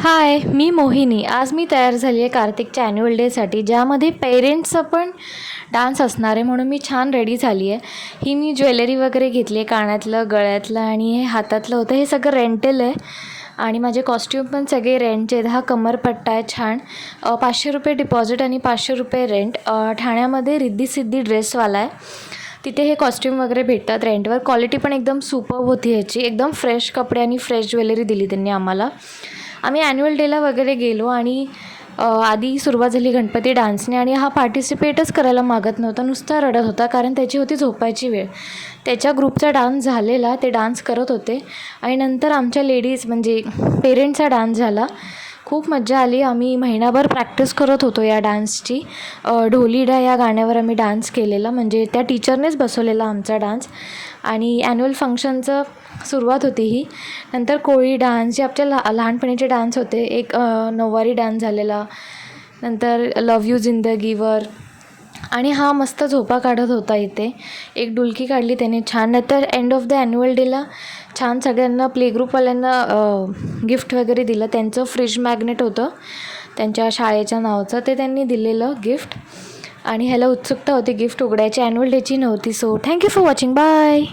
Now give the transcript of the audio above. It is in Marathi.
हाय, मी मोहिनी. आज मी तयार झाली आहे कार्तिकच्या ॲन्युअल डेसाठी, ज्यामध्ये पेरेंट्सचा पण डान्स असणार आहे, म्हणून मी छान रेडी झाली आहे. ही मी ज्वेलरी वगैरे घेतली आहे, कानातलं, गळ्यातलं आणि हे हातातलं होतं. हे सगळं रेंटल आहे आणि माझे कॉस्ट्यूम पण सगळे रेंटचे आहेत. हा कमरपट्टा आहे छान. 500 रुपये डिपॉझिट आणि 500 रुपये रेंट. ठाण्यामध्ये रिद्धी सिद्धी ड्रेसवाला आहे, तिथे हे कॉस्ट्यूम वगैरे भेटतात रेंटवर. क्वालिटी पण एकदम सुपर्ब होती ह्याची. एकदम फ्रेश कपडे आणि फ्रेश ज्वेलरी दिली त्यांनी आम्हाला. आम्ही ॲन्युअल डेला वगैरे गेलो आणि आधी सुरुवात झाली गणपती डान्सने आणि हा पार्टिसिपेटच करायला मागत नव्हता, नुसता रडत होता, कारण त्याची होती झोपायची वेळ. त्याच्या ग्रुपचा डान्स झालेला, ते डान्स करत होते आणि नंतर आमच्या लेडीज म्हणजे पेरेंट्सचा डान्स झाला. खूप मज्जा आली. आम्ही महिनाभर प्रॅक्टिस करत होतो या डान्सची. ढोलीडा या गाण्यावर आम्ही डान्स केलेला, म्हणजे त्या टीचरनेच बसवलेला आमचा डान्स. आणि ॲन्युअल फंक्शनचं सुरुवात होती ही. नंतर कोळी डान्स, जे आपल्या लहानपणीचे डान्स होते. एक नऊवारी डान्स झालेला, नंतर लव यू जिंदगीवर. आणि हा मस्त झोपा काढत होता इथे. एक डुलकी काढली त्याने छान. नंतर एंड ऑफ द ॲन्युअल डेला छान सगळ्यांना प्ले ग्रुपवाल्यांना गिफ्ट वगैरे दिलं. त्यांचं फ्रीज मॅग्नेट होतं त्यांच्या शाळेच्या नावाचं, ते त्यांनी दिलेलं गिफ्ट. आणि ह्याला उत्सुकता होती गिफ्ट उघडायची, ॲन्युअल डेची नव्हती. So thank you for watching. Bye.